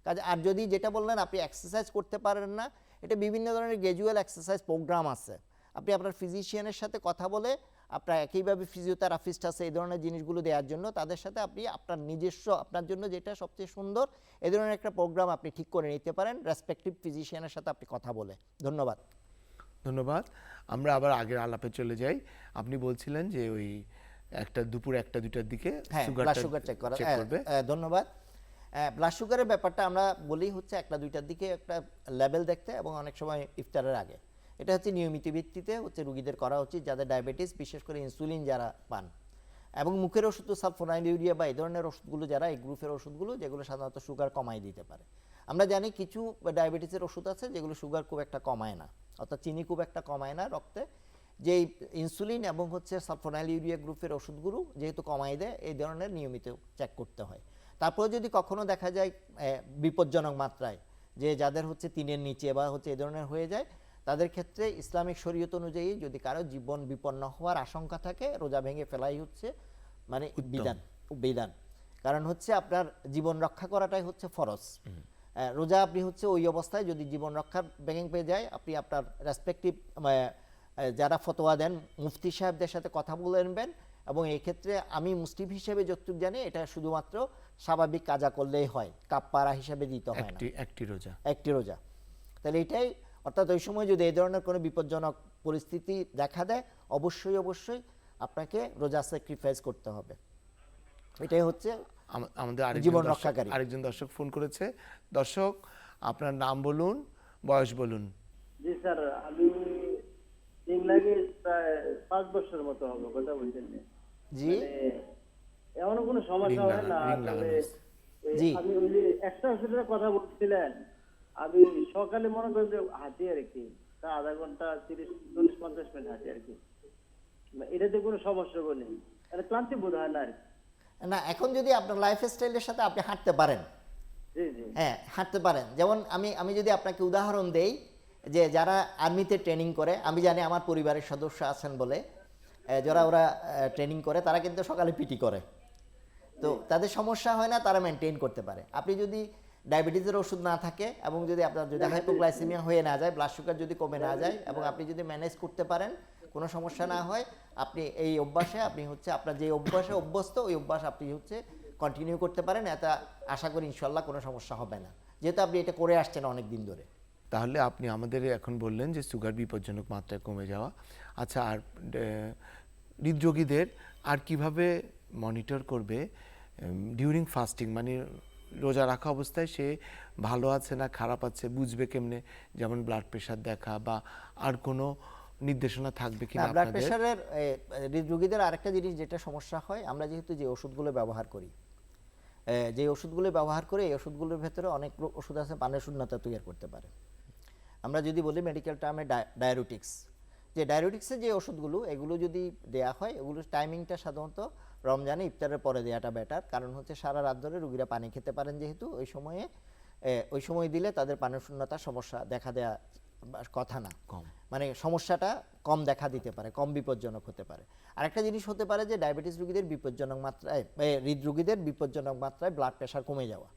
কাজে আর যদি যেটা বললেন আপনি এক্সারসাইজ করতে পারেন না, এটা বিভিন্ন ধরনের গ্র্যাজুয়াল এক্সারসাইজ প্রোগ্রাম আছে। আপনি আপনার ফিজিশিয়ানের সাথে কথা বলে, আপনার একইভাবে ফিজিওথেরাপিস্ট আছে এই ধরনের জিনিসগুলো দেওয়ার জন্য, তাদের সাথে আপনি আপনার নিজস্ব, আপনার জন্য যেটা সবচেয়ে সুন্দর, এই ধরনের একটা প্রোগ্রাম আপনি ঠিক করে নিতে পারেন রেসপেক্টিভ ফিজিশিয়ানের সাথে আপনি কথা বলে। ধন্যবাদ। ধন্যবাদ। আমরা আবার আগের আলাপে চলে যাই। আপনি বলছিলেন যে ওই দুপুর 1টা-2টার দিকে হ্যাঁ, ব্লাড সুগার চেক করা করবে। ধন্যবাদ। ব্লাড সুগারের ব্যাপারটা আমরা বলি হচ্ছে 1টা-2টার দিকে একটা লেভেল দেখতে, এবং অনেক সময় ইফতারের আগে। এটা হচ্ছে নিয়মিত ভিত্তিতে হচ্ছে রুগীদের করা উচিত, যাদের ডায়াবেটিস, বিশেষ করে ইনসুলিন যারা পান। এবং মুখের ওষুধ তো সালফোনাইলুরিয়া বা এই ধরনের ওষুধগুলো, যারা এই গ্রুপের ওষুধগুলো, যেগুলো সাধারণত সুগার কমাই দিতে পারে। আমরা জানি কিছু ডায়াবেটিসের ওষুধ আছে যেগুলো সুগার খুব একটা কমায় না, অর্থাৎ চিনি খুব একটা কমায় না রক্তে। যে ইনসুলিন এবং হচ্ছে সালফোনাইলুরিয়া গ্রুপের ওষুধগুলো যেহেতু কমাই দেয়, এই ধরনের নিয়মিত চেক করতে হয়। তারপরে যদি কখনো দেখা যায় বিপজ্জনক মাত্রায়, যে যাদের হচ্ছে 3-এর নিচে বা হচ্ছে এই ধরনের হয়ে যায়, তাদের ক্ষেত্রে ইসলামিক শরীয়ত অনুযায়ী যদি কারো জীবন বিপন্ন হওয়ার আশঙ্কা থাকে, রোজা ভেঙে ফেলাই হচ্ছে মানে বিধান। কারণ হচ্ছে আপনার জীবন রক্ষা করাটাই হচ্ছে ফরজ। রোজা আপনি হচ্ছে ওই অবস্থায় যদি জীবন রক্ষা ভেঙে পেয়ে যায়, আপনি আপনার রেসপেক্টিভ যারা ফতোয়া দেন মুফতি সাহেবদের সাথে কথা বলে নেবেন। এবং এই ক্ষেত্রে আমি মুসলিম হিসেবে যতটুকু জানি, এটা শুধুমাত্র স্বাভাবিক কাজা করলেই হয়, কাপ্পারা হিসেবে দিতে হয় না, একটি রোজা। তাহলে এটাই, অর্থাৎ ওই সময় যদি এই ধরনের কোনো বিপজ্জনক পরিস্থিতি দেখা দেয়, অবশ্যই আপনাকে রোজা স্যাক্রিফাইস করতে হবে। এটাই হচ্ছে আমাদের জীবন রক্ষাকারী। আরেকজন দর্শক ফোন করেছে। দর্শক, আপনার নাম বলুন, বয়স বলুন। জি স্যার, আমি ইংল্যান্ডে প্রায় 5 বছর মতো হবে কথা বলছেন। জি, এমন কোনো সমস্যা হয় না। জি, আমি ওই যে একটা ওষুধের কথা বলছিলেন, আমি সকালে মনে করেন যে হাঁটি আর কি, তা আধা ঘন্টা 30-40-50 মিনিট হাঁটি আর কি। এটাতে কোনো সমস্যা নেই, এটা ক্লান্তি বোধ হয় না আর কি। না, এখন যদি আপনার লাইফস্টাইলের সাথে আপনি হাঁটতে পারেন, জি জি হ্যাঁ হাঁটতে পারেন। যেমন আমি যদি আপনাকে উদাহরণ দেই, যে যারা আর্মিতে ট্রেনিং করে, আমি জানি আমার পরিবারের সদস্য আছেন বলে, যারা ওরা ট্রেনিং করে, তারা কিন্তু সকালে পিটি করে, তো তাদের সমস্যা হয় না, তারা মেনটেন করতে পারে। আপনি যদি ডায়াবেটিসের ওষুধ না থাকে, এবং যদি আপনার যদি হাইপোগ্লাইসেমিয়া হয়ে না যায়, ব্লাড সুগার যদি কমে না যায়, এবং আপনি যদি ম্যানেজ করতে পারেন, কোনো সমস্যা না হয়, আপনি এই অভ্যাসে আপনি হচ্ছে আপনার যে অভ্যাসে অভ্যস্ত, ওই অভ্যাস আপনি হচ্ছে কন্টিনিউ করতে পারেন। এতে আশা করি ইনশাল্লাহ কোনো সমস্যা হবে না, যেহেতু আপনি এটা করে আসছেন অনেক দিন ধরে। তাহলে আপনি আমাদের এখন বললেন যে সুগার বিপজ্জনক মাত্রায় কমে যাওয়া। আচ্ছা, আর হৃদরোগীদের আর কিভাবে মনিটর করবে ডিউরিং ফাস্টিং, মানে রোজা রাখা অবস্থায় সে ভালো আছে না খারাপ আছে বুঝবে কেমনে? যেমন ব্লাড প্রেশার দেখা বা আর কোনো নির্দেশনা থাকবে কিনা? ব্লাড প্রেশারের হৃদরোগীদের আরেকটা জিনিস যেটা সমস্যা হয়, আমরা যেহেতু যে ওষুধগুলো ব্যবহার করি, এই ওষুধগুলোর ভেতরে অনেক ওষুধ আছে পানের শূন্যতা তৈরি করতে পারে। আমরা যদি বলি মেডিকেল টার্মে ডায়াবেটিক্স, যে ডায়াবেটিক্সের যে ওষুধগুলো এগুলো যদি দেয়া হয় এগুলোর টাইমিংটা সাধারণত রমজানে ইফতারের পরে দেওয়াটা বেটার, কারণ হচ্ছে সারা রাত ধরে রুগীরা পানি খেতে পারেন যেহেতু ওই সময় দিলে তাদের পানি শূন্যতার সমস্যা দেখা দেওয়া কথা না, কম। মানে সমস্যাটা কম দেখা দিতে পারে, কম বিপজ্জনক হতে পারে। আরেকটা জিনিস হতে পারে যে ডায়াবেটিস রোগীদের বিপজ্জনক মাত্রায় হৃদরোগীদের বিপজ্জনক মাত্রায় ব্লাড প্রেশার কমে যাওয়া।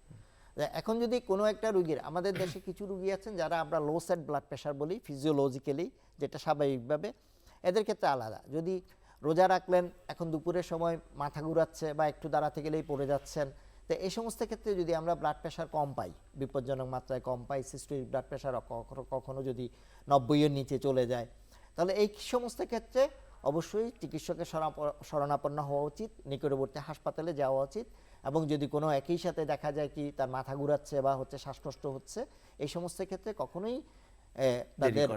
এখন যদি কোনো একটা রুগীর, আমাদের দেশে কিছু রুগী আছেন যারা আমরা লো সেট ব্লাড প্রেশার বলি ফিজিওলজিক্যালি, যেটা স্বাভাবিকভাবে, এদের ক্ষেত্রে আলাদা। যদি রোজা রাখলেন, এখন দুপুরের সময় মাথা ঘুরাচ্ছে বা একটু দাঁড়াতে গেলেই পড়ে যাচ্ছেন, তো এই সমস্ত ক্ষেত্রে যদি আমরা ব্লাড প্রেশার কম পাই, বিপজ্জনক মাত্রায় কম পাই, সিস্টোলিক ব্লাড প্রেশার কখনো যদি 90-এর নিচে চলে যায়, তাহলে এই সমস্ত ক্ষেত্রে অবশ্যই চিকিৎসকের শরণাপন্ন হওয়া উচিত, নিকটবর্তী হাসপাতালে যাওয়া উচিত। এবং যদি কোনো একই সাথে দেখা যায় কি তার মাথা ঘুরাচ্ছে বা হচ্ছে শ্বাসকষ্ট হচ্ছে, এই সমস্ত ক্ষেত্রে কখনোই তাদের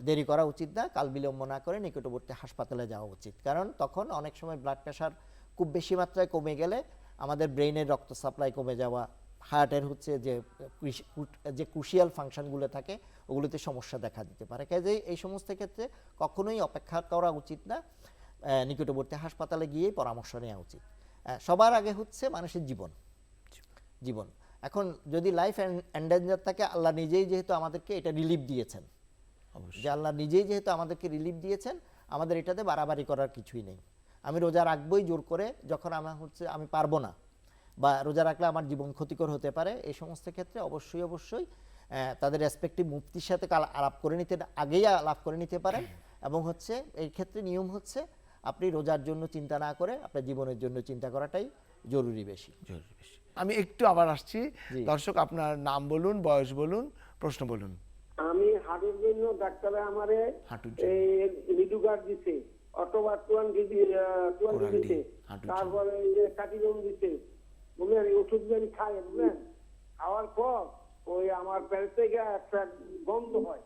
দেরি করা উচিত না, কাল বিলম্ব না করে নিকটবর্তী হাসপাতালে যাওয়া উচিত। কারণ তখন অনেক সময় ব্লাড প্রেশার খুব বেশি মাত্রায় কমে গেলে আমাদের ব্রেইনের রক্ত সাপ্লাই কমে যাওয়া, হার্টের হচ্ছে যে ক্রুশিয়াল ফাংশনগুলো থাকে ওগুলোতে সমস্যা দেখা দিতে পারে। কাজেই এই সমস্ত ক্ষেত্রে কখনোই অপেক্ষা করা উচিত না, নিকটবর্তী হাসপাতালে গিয়েই পরামর্শ নেওয়া উচিত। সবার আগে হচ্ছে মানুষের জীবন। এখন যদি লাইফ এন্ডেঞ্জার থাকে, আল্লাহ নিজেই যেহেতু আমাদেরকে এটা রিলিফ দিয়েছেন, যে আল্লাহ নিজেই যেহেতু আমাদেরকে রিলিফ দিয়েছেন, আমাদের এটাতে বাড়াবাড়ি করার কিছুই নেই। আমি রোজা রাখবই জোর করে, যখন আমি পারবো না বা রোজা রাখলে আমার জীবন ক্ষতিকর হতে পারে, এই সমস্ত ক্ষেত্রে অবশ্যই তাদের রেসপেক্টিভ মুফতির সাথে আগেই আলাপ করে নিতে পারেন। এবং হচ্ছে এই ক্ষেত্রে নিয়ম হচ্ছে আপনি রোজার জন্য চিন্তা না করে আপনার জীবনের জন্য চিন্তা করাটাই জরুরি বেশি। আমি একটু আবার আসছি। দর্শক, আপনার নাম বলুন, বয়স বলুন, প্রশ্ন বলুন। আমি হাঁটুর জন্য ডাক্তারে আমারে হাঁটুর লিডুগার দিছে, অটোবা 20 দিছে, তারপরে এই যে কাটিজম দিছে, বুঝলেন, এই ওষুধ আমি খাই, বুঝলেন, খাওয়ার পর ওই আমার পেট থেকে একটা গন্ধ হয়,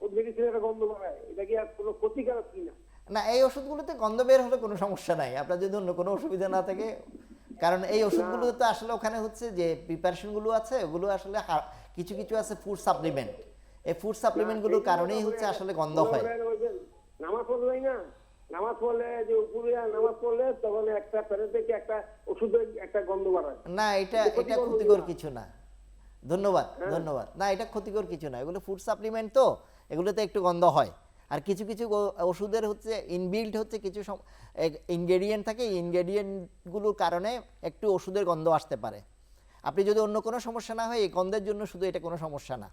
ওই মেডিসিনের একটা গন্ধ হয়, এটা কি আর কোনো ক্ষতিকারক কিনা? না, এই ওষুধগুলোতে গন্ধ বের হলে কোনো সমস্যা নাই, আপনার যদি অন্য কোনো অসুবিধা না থাকে। কারণ এই ওষুধগুলো তো আসলে ওখানে হচ্ছে যে প্রিপারেশনগুলো আছে, ওগুলো আসলে কিছু আছে ফুড সাপ্লিমেন্ট, এই ফুড সাপ্লিমেন্টগুলোর কারণেই হচ্ছে আসলে গন্ধ হয়। নামাজ পড়লে না, নামাজ পড়লে যে উপরে নামাজ পড়লে তখন একটা পেটে থেকে একটা ওষুধের একটা গন্ধ বাড়ায়। না, এটা ক্ষতিকর কিছু না। ধন্যবাদ। না, এটা ক্ষতিকর কিছু না, এগুলো ফুড সাপ্লিমেন্ট, তো এগুলোতে একটু গন্ধ হয়। আর কিছু ওষুধের হচ্ছে ইনবিল্ট হচ্ছে কিছু ইনগ্রেডিয়েন্ট থাকে, ইনগ্রেডিয়েন্টগুলোর কারণে একটু ওষুধের গন্ধ আসতে পারে। আপনি যদি অন্য কোনো সমস্যা না হয়, এই গন্ধের জন্য শুধু এটা কোনো সমস্যা না।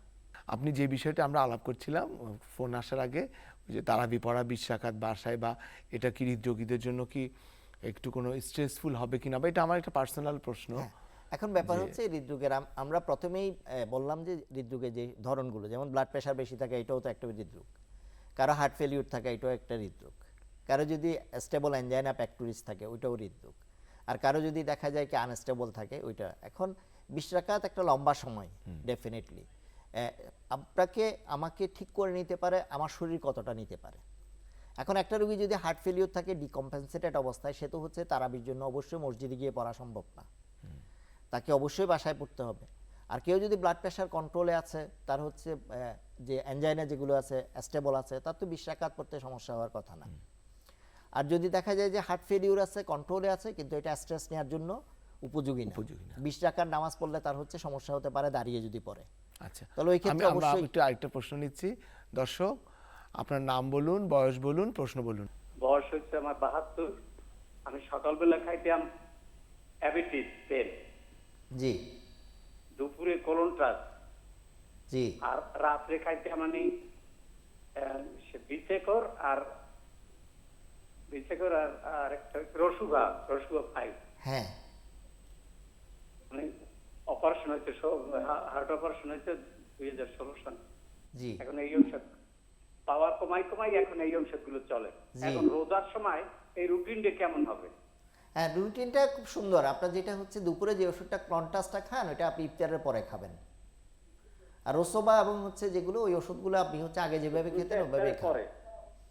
আপনি যে বিষয়টা আমরা আলাপ করছিলাম ফোন আসার আগে, যে তারাবি পড়া 20 রাকাত বাসায়, বা এটা কি হৃদরোগীদের জন্য কি একটু কোনো স্ট্রেসফুল হবে কিনা, বা এটা আমার একটা পার্সোনাল প্রশ্ন। এখন ব্যাপার হচ্ছে হৃদরোগের, আমরা প্রথমেই বললাম যে হৃদরোগের যে ধরনগুলো, যেমন ব্লাড প্রেশার বেশি থাকে, এটাও তো একটা হৃদরোগ। কারো হার্ট ফেলিউর থাকে, এটাও একটা হৃদরোগ। কারো যদি স্টেবল অ্যাঞ্জাইনা প্যাক্টোরিস থাকে, ওইটাও হৃদরোগ। আর কারো যদি দেখা যায় কি আনস্টেবল থাকে, ওইটা। এখন 20 রাকাত একটা লম্বা সময়, ডেফিনেটলি আমাকে ঠিক করে নিতে পারে আমার শরীর কতটা নিতে পারে। এখন একটা রোগী যদি হার্ট ফেলিউর থাকে ডিকম্পেনসেটেড অবস্থায়, সে তো হচ্ছে তারাবির জন্য অবশ্যই মসজিদে গিয়ে পড়া সম্ভব না, তাকে অবশ্যই বাসায় পড়তে হবে। আর কেউ যদি ব্লাড প্রেশার কন্ট্রোলে আছে, তার হচ্ছে যে অ্যাঞ্জাইনা যেগুলো আছে স্টেবল আছে, তার তো 20 রাকাত পড়তে সমস্যা হওয়ার কথা না। আর যদি দেখা যায় যে হার্ট ফেলিউর আছে, কন্ট্রোলে আছে, কিন্তু এটা স্ট্রেস নেওয়ার জন্য উপযোগী না, 20 রাকাত নামাজ পড়লে তার হচ্ছে সমস্যা হতে পারে দাঁড়িয়ে যদি পড়ে। আচ্ছা, তাহলে ওই ক্ষেত্রে অবশ্যই একটু আরেকটা প্রশ্ন নিচ্ছি। দর্শক, আপনার নাম বলুন, বয়স বলুন, প্রশ্ন বলুন। বয়স হচ্ছে আমার 72। আমি সকালবেলা খাইতাম অ্যাবিটিস তেল, জি দুপুরে কোলনট্রাস, জি, আর রাত্রে খাইতাম আমি বিচেকর আর একটা রসুগা 5। হ্যাঁ, মানে অপারেশন হয়েছে, হার্ট অপারেশন হয়েছে 2016 সালে। জি, এখন এই ঔষধ পাওয়ার কমাই এখন এই ঔষধগুলো চলে। এখন রোজার সময় এই রুটিনটা কেমন হবে? হ্যাঁ, রুটিনটা খুব সুন্দর। আপনার যেটা হচ্ছে দুপুরে যে ওষুধটা ক্লনটাসটা খান, ওটা আপনি ইফতারের পরে খাবেন। আর রসোবা এবং হচ্ছে যেগুলো, ওই ওষুধগুলো আপনি হচ্ছে আগে যেভাবে খেতেন ওইভাবে খাবেন।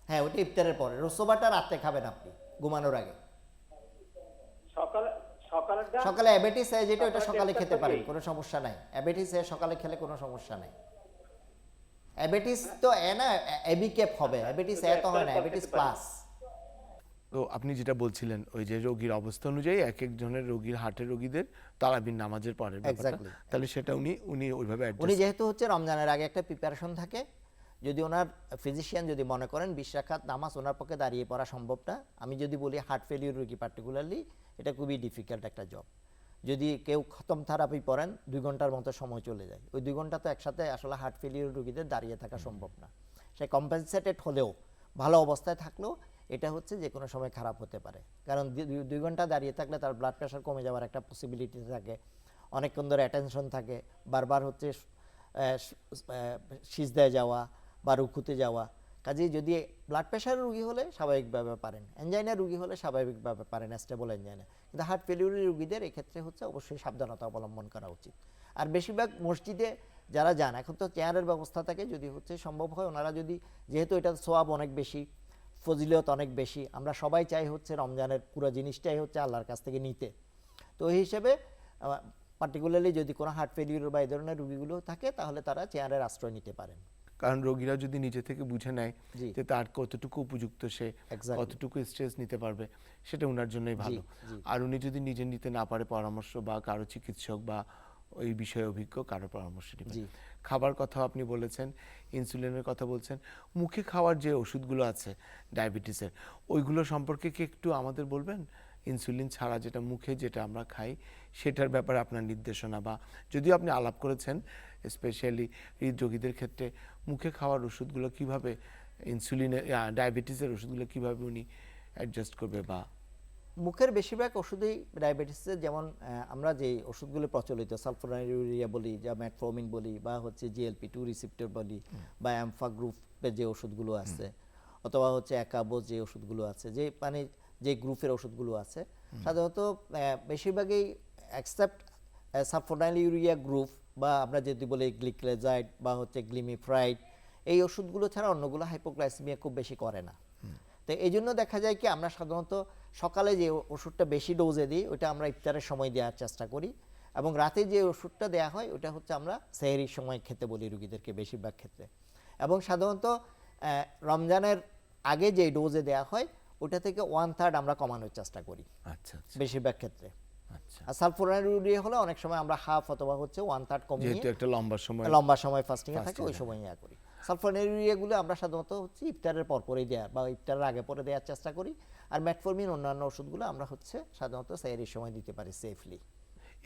হ্যাঁ, ওইটা ইফতারের পরে। রসোবাটা রাতে খাবেন আপনি ঘুমানোর আগে। সকালে অ্যাবেটিস যেটা, ওটা সকালে খেতে পারেন, কোনো সমস্যা নাই। অ্যাবেটিস সকালে খেলে কোনো সমস্যা নাই। অ্যাবেটিস তো এ না, এবি ক্যাপ হবে, অ্যাবেটিস এ তো হয় না, অ্যাবেটিস প্লাস। তো আপনি যেটা বলছিলেন ওই যে রোগীর অবস্থা অনুযায়ী এক একজনের রোগীর হার্টের রোগীদের তারাবির নামাজের পরের ব্যাপারটা, Exactly. তাহলে সেটা উনি ওইভাবে উনি অ্যাডজাস্ট যেহেতু হচ্ছে রমজানের আগে একটা প্রিপারেশন থাকে, যদি ওনার ফিজিশিয়ান যদি মনে করেন 20 রাকাত নামাজ ওনার পক্ষে দাঁড়িয়ে পড়া সম্ভব না, আমি যদি বলি হার্ট ফেলিউর রোগী পার্টিকুলারলি এটা খুবই ডিফিকাল্ট একটা জব। যদি কেউ খতম থেরাপি পড়েন 2 ঘন্টার মতো সময় চলে যায়, ওই 2 ঘন্টা তো একসাথে আসলে হার্ট ফেলিউর রোগীদের দাঁড়িয়ে থাকা সম্ভব না। সে কম্পেনসেটেড হলেও ভালো অবস্থায় থাকলেও এটা হচ্ছে যে কোনো সময় খারাপ হতে পারে, কারণ 2 ঘন্টা দাঁড়িয়ে থাকলে তার ব্লাড প্রেশার কমে যাওয়ার একটা পসিবিলিটি থাকে, অনেকক্ষণ ধরে অ্যাটেনশন থাকে, বারবার হচ্ছে সিজদায় যাওয়া বা রুকুতে যাওয়া। কাজেই যদি ব্লাড প্রেশার রুগী হলে স্বাভাবিকভাবে পারেন, অ্যাঞ্জাইনা রুগী হলে স্বাভাবিকভাবে পারেন, স্টেবল অ্যাঞ্জাইনা। কিন্তু হার্ট ফেলিউরি রুগীদের এক্ষেত্রে হচ্ছে অবশ্যই সাবধানতা অবলম্বন করা উচিত। আর বেশিরভাগ মসজিদে যারা যান, এখন তো চেয়ারের ব্যবস্থা থাকে, যদি হচ্ছে সম্ভব হয় ওনারা যদি, যেহেতু এটা সোয়াব অনেক বেশি, ফজিলত অনেক বেশি, আমরা সবাই চাই হচ্ছে রমজানের পুরো জিনিসটাই হচ্ছে আল্লাহর কাছ থেকে নিতে। তো এই হিসেবে পার্টিকুলারলি যদি কোনো হার্ট ফেলিউর বা এই ধরনের রুগীগুলো থাকে তাহলে তারা চেয়ারের আশ্রয় নিতে পারেন। কারণ রোগীরা যদি নিজে থেকে বুঝে নেয় জি। যে তার কতটুকু উপযুক্ত, সে Exactly. কতটুকু স্ট্রেস নিতে পারবে, সেটা ওনার জন্যই ভালো। জি। আর উনি যদি নিজে নিতে না পারে, পরামর্শ বা কারো চিকিৎসক বা ওই বিষয়ে অভিজ্ঞ কারো পরামর্শ নেবেন। জি। খাবার কথা আপনি বলেছেন, ইনসুলিনের কথা বলছেন, মুখে খাওয়ার যে ওষুধগুলো আছে ডায়াবেটিসের, ওইগুলো সম্পর্কে কি একটু আমাদের বলবেন? ইনসুলিন ছাড়া যেটা মুখে যেটা আমরা খাই সেটার ব্যাপারে আপনার নির্দেশনা, বা যদিও আপনি আলাপ করেছেন স্পেশালি হৃদরোগীদের ক্ষেত্রে মুখে খাওয়ার ওষুধগুলো কিভাবে, ইনসুলিনের ডায়াবেটিসের ওষুধগুলো কিভাবে উনি অ্যাডজাস্ট করবে, বা মুখের বেশিরভাগ ওষুধেই ডায়াবেটিসের, যেমন আমরা যে ওষুধগুলো প্রচলিত সালফোনাইলুরিয়া বলি, যা ম্যাটফর্মিন বলি, বা হচ্ছে GLP-2 রিসেপ্টর বলি, বা অ্যাম্ফা গ্রুপের যে ওষুধগুলো আছে, অথবা হচ্ছে একাবোজ যে ওষুধগুলো আছে, যে মানে যে গ্রুপের ওষুধগুলো আছে, সাধারণত বেশিরভাগই অ্যাকসেপ্ট সালফোনাইলুরিয়া গ্রুপ, বা আমরা যদি বলি গ্লিক্লেজাইড বা হচ্ছে গ্লিমিফ্রাইড, এই ওষুধগুলো ছাড়া অন্যগুলো হাইপোগ্লাইসেমিয়া খুব বেশি করে না। তো এই জন্য দেখা যায় কি, আমরা সাধারণত সকালে যে ওষুধটা বেশি ডোজে দিই ওটা আমরা ইফতারের সময় দেওয়ার চেষ্টা করি, এবং রাতে যে ওষুধটা দেওয়া হয় ওটা হচ্ছে আমরা সেহরির সময় খেতে বলি রুগীদেরকে বেশিরভাগ ক্ষেত্রে। এবং সাধারণত রমজানের আগে যে ডোজে দেওয়া হয় ওটা থেকে 1/3 আমরা কমানোর চেষ্টা করি আচ্ছা আচ্ছা বেশিরভাগ ক্ষেত্রে। আচ্ছা, আর সালফোনাইলুরিয়া হলে অনেক সময় আমরা হাফ অথবা হচ্ছে 1/3 কমিয়ে যেহেতু একটা লম্বা সময় ফাস্টিং এ থাকে Fasting ওই সময় ইয়া করি। সালফোনাইলুরিয়াগুলো আমরা সাধারণত হচ্ছে ইফতারের পরপরই দেওয়ার বা ইফতারের আগে পরে দেওয়ার চেষ্টা করি। আর ম্যাটফর্মিন অন্যান্য ওষুধগুলো আমরা হচ্ছে সাধারণত সেহরির সময় দিতে পারি সেফলি।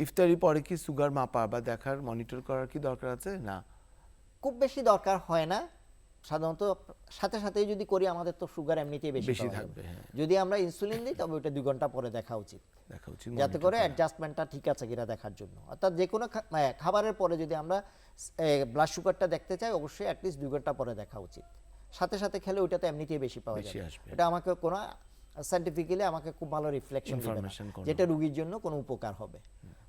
ইফতারি পরে কি সুগার মাপা বা দেখার, মনিটর করার কি দরকার আছে? না, খুব বেশি দরকার হয় না, সাধারণত সাথে সাথেই যদি করি আমাদের তো সুগার এমনিতেই বেশি বেশি পাওয়া যাবে। থাকবে, হ্যাঁ। যদি আমরা ইনসুলিন দিই তবে ওটা 2 ঘন্টা পরে দেখা উচিত, দেখা উচিত যাতে monitor করে করা। অ্যাডজাস্টমেন্টটা ঠিক আছে কিনা দেখার জন্য। অর্থাৎ যে কোনো খাবারের পরে যদি আমরা ব্লাড সুগারটা দেখতে চাই অবশ্যই অ্যাটলিস্ট 2 ঘন্টা পরে দেখা উচিত। সাথে সাথে খেলে ওইটা তো এমনিতেই বেশি পাওয়া বেশি যাবে, আসবে। এটা আমাকে কোনো সায়েন্টিফিক্যালি আমাকে খুব ভালো রিফ্লেকশন দিবে না, Information কোনো। যেটা রুগীর জন্য কোনো উপকার হবে।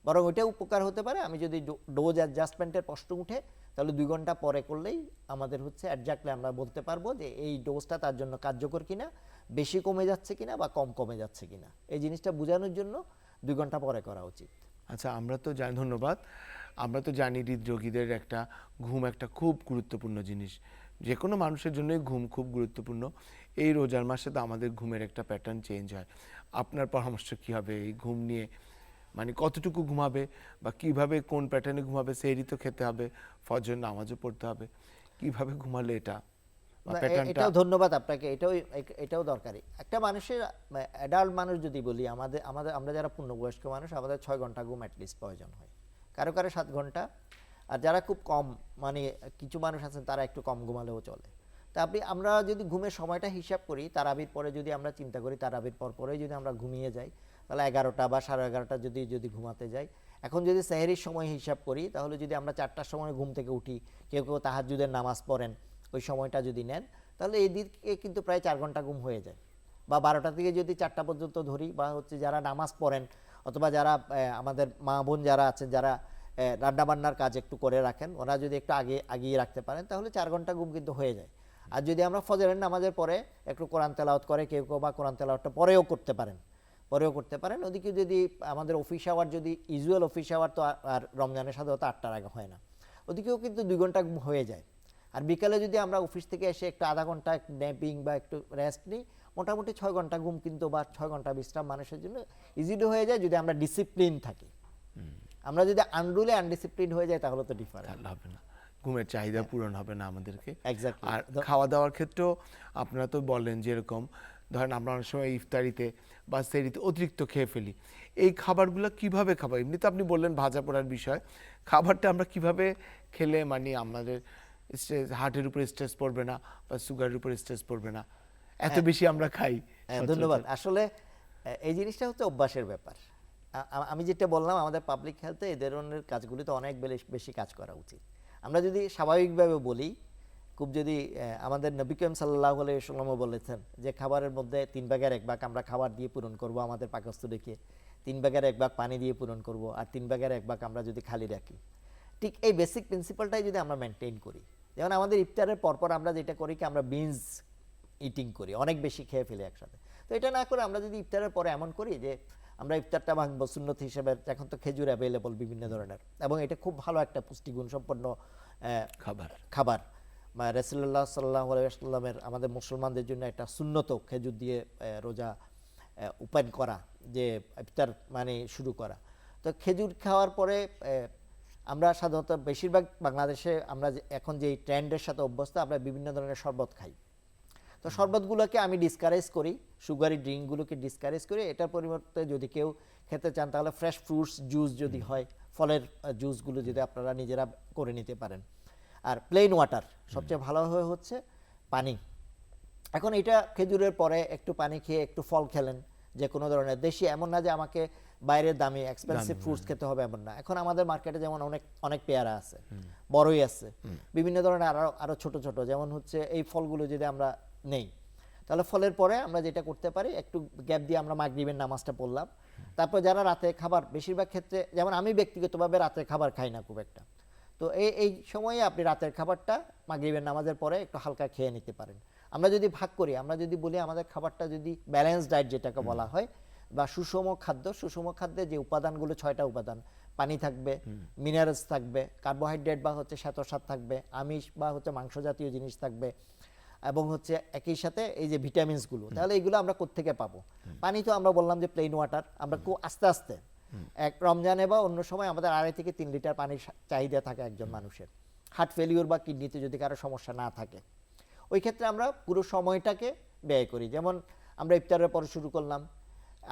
বরং ওইটা উপকার হতে পারে আমি যদি ডোজ অ্যাডজাস্টমেন্টের প্রশ্ন উঠে তাহলে 2 ঘন্টা পরে করলেই আমাদের হচ্ছে অ্যাডজাক্টলি আমরা বলতে পারবো যে এই ডোজটা তার জন্য কার্যকর কিনা, বেশি কমে যাচ্ছে কিনা বা কম কমে যাচ্ছে কিনা। এই জিনিসটা বোঝানোর জন্য 2 ঘন্টা পরে করা উচিত। আচ্ছা, আমরা তো জানি, ধন্যবাদ। আমরা তো জানি হৃদরোগীদের একটা ঘুম একটা খুব গুরুত্বপূর্ণ জিনিস, যে কোনো মানুষের জন্যই ঘুম খুব গুরুত্বপূর্ণ। এই রোজার মাসে তো আমাদের ঘুমের একটা প্যাটার্ন চেঞ্জ হয়। আপনার পরামর্শ কী হবে এই ঘুম নিয়ে? মানে কতটুকু ঘুমাবে বা কিভাবে কোন প্যাটার্নে ঘুমাবে? সেহরি তো খেতে হবে, ফজর নামাজও পড়তে হবে, কিভাবে ঘুমালে এটা বা প্যাটার্নটা? এটাও ধন্যবাদ আপনাকে, এটাও দরকারি। একটা মানুষের অ্যাডাল্ট মানুষ যদি বলি, আমরা যারা পূর্ণবয়স্ক মানুষ আমাদের 6 ঘন্টা ঘুম অ্যাটলিস্ট প্রয়োজন হয়, কারো 7 ঘন্টা। আর যারা খুব কম, মানে কিছু মানুষ আছেন তারা একটু কম ঘুমালেও চলে। তা আমরা যদি ঘুমের সময়টা হিসাব করি, তারাবির পরে যদি আমরা চিন্তা করি, তারাবির পরেই যদি আমরা ঘুমিয়ে যাই তাহলে 11টা বা 11:30টা যদি ঘুমাতে যাই। এখন যদি সেহরির সময় হিসাব করি তাহলে যদি আমরা 4টার সময় ঘুম থেকে উঠি, কেউ কেউ তাহাজ্জুদের নামাজ পড়েন, ওই সময়টা যদি নেন তাহলে এই দিকে কিন্তু প্রায় 4 ঘন্টা ঘুম হয়ে যায়। বা 12টা থেকে যদি 4টা পর্যন্ত ধরি, বা হচ্ছে যারা নামাজ পড়েন অথবা যারা আমাদের মা বোন যারা আছেন যারা রান্নাবান্নার কাজ একটু করে রাখেন, ওরা যদি একটু আগিয়ে রাখতে পারেন তাহলে 4 ঘন্টা ঘুম কিন্তু হয়ে যায়। আর যদি আমরা ফজরের নামাজের পরে একটু কোরআন তেলাওয়াত করে কেউ বা কোরআন তেলাওয়াতটা পরেও করতে পারেন। ওদিকে যদি আমাদের অফিস আওয়ার, যদি ইউজুয়াল অফিস আওয়ার তো আর রমজানের সাধারণত 8টার আগে হয় না, ওদিকেও কিন্তু 2 ঘন্টা ঘুম হয়ে যায়। আর বিকালে যদি আমরা অফিস থেকে এসে একটু আধা ঘন্টা একটু ন্যাপিং বা একটু রেস্ট নিই, মোটামুটি 6 ঘন্টা ঘুম কিন্তু বা 6 ঘন্টা বিশ্রাম মানুষের জন্য ইজিলি হয়ে যায় যদি আমরা ডিসিপ্লিন থাকি। আমরা যদি আনরুলে আনডিসিপ্লিন হয়ে যায় তাহলে তো ডিফারেন্ট তাহলে হবে না, ঘুমের চাহিদা পূরণ হবে না আমাদেরকে। Exactly. আর খাওয়া দাওয়ার ক্ষেত্রেও আপনারা তো বললেন যেরকম ধরেন আমরা অনেক সময় ইফতারিতে বা সেহরিতে অতিরিক্ত খেয়ে ফেলি, এই খাবারগুলো কিভাবে খাবো? এমনিতে আপনি বললেন ভাজা পোড়ার বিষয়, খাবারটা আমরা কিভাবে খেলে মানে আমাদের স্ট্রেস, হার্টের উপরে স্ট্রেস পড়বে না বা সুগারের উপরে স্ট্রেস পড়বে না, এত বেশি আমরা খাই? হ্যাঁ, ধন্যবাদ। আসলে এই জিনিসটা হচ্ছে অভ্যাসের ব্যাপার। আমি যেটা বললাম আমাদের পাবলিক হেলথে এই ধরনের কাজগুলিতে অনেক বেশি কাজ করা উচিত। আমরা যদি স্বাভাবিকভাবে বলি, খুব যদি আমাদের নবী করিম সাল্লাল্লাহু আলাইহি ওয়াসাল্লামও বলেছেন যে খাবারের মধ্যে 3 ভাগের 1 ভাগ আমরা খাবার দিয়ে পূরণ করব আমাদের পাকস্থলীকে, 3 ভাগের 1 ভাগ পানি দিয়ে পূরণ করব, আর 3 ভাগের 1 ভাগ আমরা যদি খালি রাখি। ঠিক এই বেসিক প্রিন্সিপালটাই যদি আমরা মেনটেন করি, যেমন আমাদের ইফতারের পরপর আমরা যেটা করি কি আমরা বিনস ইটিং করি, অনেক বেশি খেয়ে ফেলি একসাথে। তো এটা না করে আমরা যদি ইফতারের পরে এমন করি যে আমরা ইফতারটা ভাঙবো সুন্নত হিসেবে, এখন তো খেজুর অ্যাভেলেবল বিভিন্ন ধরনের, এবং এটা খুব ভালো একটা পুষ্টিগুণ সম্পন্ন খাবার। রাসূলুল্লাহ সাল্লাল্লাহু আলাইহি ওয়াসাল্লামের আমাদের মুসলমানদের জন্য একটা সুন্নত খেজুর দিয়ে রোজা ওপেন করা, যে ইফতার মানে শুরু করা। তো খেজুর খাওয়ার পরে আমরা সাধারণত বেশিরভাগ বাংলাদেশে আমরা এখন যে ট্রেন্ডের সাথে অভ্যস্ত, আমরা বিভিন্ন ধরনের শরবত খাই। তো শরবতগুলোকে আমি ডিসকারেজ করি, সুগারি ড্রিঙ্কগুলোকে ডিসকারেজ করি। এটার পরিবর্তে যদি কেউ খেতে চান তাহলে ফ্রেশ ফ্রুটস জুস যদি হয়, ফলের জুসগুলো যদি আপনারা নিজেরা করে নিতে পারেন। আর প্লেন ওয়াটার সবচেয়ে ভালো হচ্ছে পানি। এখন এটা খেজুরের পরে একটু পানি খেয়ে একটু ফল খেলেন, যে কোনো ধরনের দেশি, এমন না যে আমাকে বাইরের দামি এক্সপেন্সিভ ফ্রুটস খেতে হবে, এমন না। এখন আমাদের মার্কেটে যেমন অনেক পেয়ারা আছে, বড়ই আছে, বিভিন্ন ধরনের আরো ছোট ছোট, যেমন হচ্ছে এই ফলগুলো যদি আমরা নেই, তাহলে ফলের পরে আমরা যেটা করতে পারি একটু গ্যাপ দিয়ে আমরা মাগরিবের নামাজটা পড়লাম। তারপর যারা রাতে খাবার, বেশিরভাগ ক্ষেত্রে যেমন আমি ব্যক্তিগতভাবে রাতের খাবার খাই না খুব একটা, তো এই সময়ে আপনি রাতের খাবারটা মাগরিবের নামাজের পরে একটু হালকা খেয়ে নিতে পারেন। আমরা যদি ভাগ করি, আমরা যদি বলি আমাদের খাবারটা যদি ব্যালেন্স ডায়েট যেটাকে বলা হয়, বা সুষম খাদ্যে যে উপাদানগুলো 6টা উপাদান, পানি থাকবে, মিনারেলস থাকবে, কার্বোহাইড্রেট বা হচ্ছে শ্বেতসার থাকবে, আমিষ বা হচ্ছে মাংস জাতীয় জিনিস থাকবে, এবং হচ্ছে একই সাথে এই যে ভিটামিনসগুলো, তাহলে এইগুলো আমরা কোত্থেকে পাবো? পানি তো আমরা বললাম যে প্লেন ওয়াটার, আমরা খুব আস্তে আস্তে এক রমজানে বা অন্য সময় আমাদের 2.5 থেকে 3 লিটার পানির চাহিদা থাকে একজন মানুষের, হার্ট ফেলিওর বা কিডনিতে যদি কারো সমস্যা না থাকে। ওই ক্ষেত্রে আমরা পুরো সময়টাকে ব্যয় করি। যেমন আমরা ইফতারের পরে শুরু করলাম,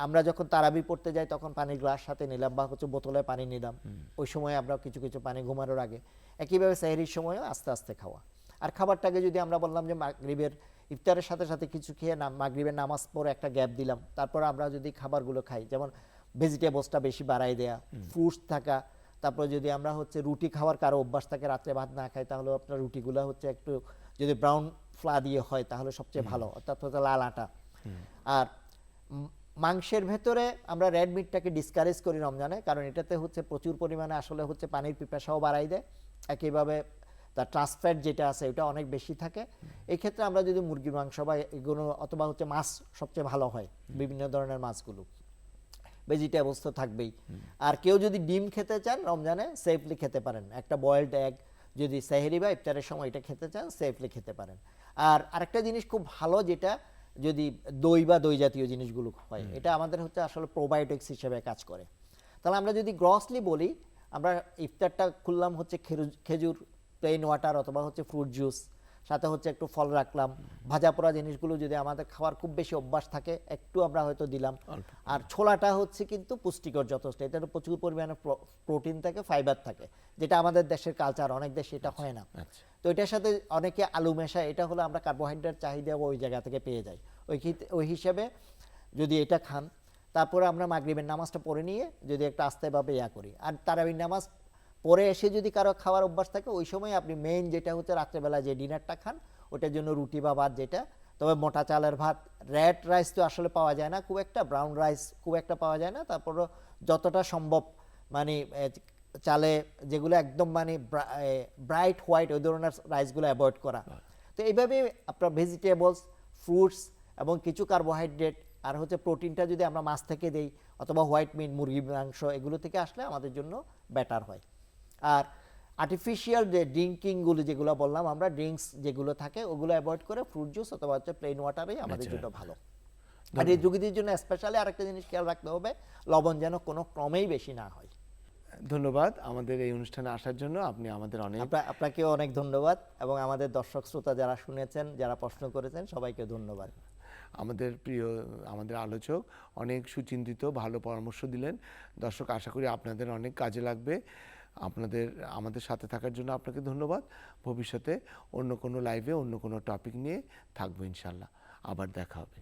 আমরা যখন তারাবি পড়তে যাই তখন পানির গ্লাস সাথে নিলাম বা হচ্ছে বোতলে পানি নিলাম, ওই সময় আমরা কিছু পানি ঘুমানোর আগে। একইভাবে সেহরির সময়ও আস্তে আস্তে খাওয়া। আর খাবারটাকে যদি আমরা বললাম যে মাগরিবের ইফতারের সাথে সাথে কিছু খেয়ে মাগরিবের নামাজ পড়ে একটা গ্যাপ দিলাম, তারপর আমরা যদি খাবারগুলো খাই, যেমন ভেজিটেবলসটা বেশি বাড়াই দেয়া, ফ্রুটস থাকা, তারপর যদি আমরা হচ্ছে রুটি খাওয়ার কারো অভ্যাস থাকে রাত্রে ভাত না খাই, তাহলে আপনার রুটিগুলো হচ্ছে একটু যদি ব্রাউন ফ্লা দিয়ে হয় তাহলে সবচেয়ে ভালো, অর্থাৎ হচ্ছে লাল আটা। আর মাংসের ভেতরে আমরা রেড মিটটাকে ডিসকারেজ করি রমজানে, কারণ এটাতে হচ্ছে প্রচুর পরিমাণে আসলে হচ্ছে পানির পিপাসাও বাড়াই দেয়, একইভাবে তার ট্রান্সফ্যাট যেটা আছে ওটা অনেক বেশি থাকে। এই ক্ষেত্রে আমরা যদি মুরগির মাংস বা এগুলো অথবা হচ্ছে মাছ সবচেয়ে ভালো হয়, বিভিন্ন ধরনের মাছগুলো, ভেজিটেবলস তো থাকবেই। আর কেউ যদি ডিম খেতে চান রমজানে সেফলি খেতে পারেন, একটা বয়েলড এগ যদি সেহরি বা ইফতারের সময় এটা খেতে চান সেফলি খেতে পারেন। আর আরেকটা জিনিস খুব ভালো, যেটা যদি দই বা দই জাতীয় জিনিসগুলো হয়, এটা আমাদের হচ্ছে আসলে প্রোবায়োটিক্স হিসেবে কাজ করে। তাহলে আমরা যদি গ্রসলি বলি, আমরা ইফতারটা খুললাম হচ্ছে খেজুর, প্লেন ওয়াটার অথবা হচ্ছে ফ্রুট জুস, সাথে হচ্ছে একটু ফল রাখলাম, ভাজা পোড়া জিনিসগুলো যদি আমাদের খাওয়ার খুব বেশি অভ্যাস থাকে একটু আমরা হয়তো দিলাম। আর ছোলাটা হচ্ছে কিন্তু পুষ্টিকর যথেষ্ট, এটাতে প্রচুর পরিমাণে প্রোটিন থাকে, ফাইবার থাকে, যেটা আমাদের দেশের কালচার, অনেক দেশে এটা হয় না। তো এটার সাথে অনেকে আলু মেশায়, এটা হলো আমরা কার্বোহাইড্রেট চাহিদা ওই জায়গা থেকে পেয়ে যাই। ওই হিসেবে যদি এটা খান, তারপরে আমরা মাগরিবের নামাজটা পড়ে নিয়ে যদি একটা আস্তেভাবে করি, আর তারাবির নামাজ পরে এসে যদি কারো খাওয়ার অভ্যাস থাকে, ওই সময় আপনি মেইন যেটা হচ্ছে রাত্রেবেলা যে ডিনারটা খান, ওটার জন্য রুটি বা ভাত যেটা, তবে মোটা চালের ভাত, রেড রাইস তো আসলে পাওয়া যায় না খুব একটা, ব্রাউন রাইস খুব একটা পাওয়া যায় না, তারপরও যতটা সম্ভব মানে চালে যেগুলো একদম মানে ব্রাইট হোয়াইট ওই ধরনের রাইসগুলো অ্যাভয়েড করা। তো এইভাবে আপনার ভেজিটেবলস, ফ্রুটস এবং কিছু কার্বোহাইড্রেট আর হচ্ছে প্রোটিনটা যদি আমরা মাছ থেকে দেই অথবা হোয়াইট মিট, মুরগির মাংস, এগুলো থেকে আসলে আমাদের জন্য বেটার হয়। আর আর্টিফিশিয়াল যে ড্রিঙ্কিংগুলো যেগুলো বললাম আমরা, ড্রিঙ্কস যেগুলো থাকে ওগুলো অ্যাভয়েড করে ফ্রুট জুস অথবা হচ্ছে প্লেন ওয়াটারই আমাদের জন্য ভালো। আর এই রোগীদের জন্য স্পেশালি আরেকটা জিনিস খেয়াল রাখতে হবে, লবণ যেন কোনো ক্রমেই বেশি না হয়। ধন্যবাদ আমাদের এই অনুষ্ঠানে আসার জন্য। আপনি আমাদের অনেক আপনাকেও অনেক ধন্যবাদ, এবং আমাদের দর্শক শ্রোতা যারা শুনেছেন, যারা প্রশ্ন করেছেন, সবাইকে ধন্যবাদ। আমাদের আলোচক অনেক সুচিন্তিত ভালো পরামর্শ দিলেন। দর্শক, আশা করি আপনাদের অনেক কাজে লাগবে। আমাদের সাথে থাকার জন্য আপনাকে ধন্যবাদ। ভবিষ্যতে অন্য কোনো লাইভে অন্য কোনো টপিক নিয়ে থাকবো ইনশাল্লাহ। আবার দেখা হবে।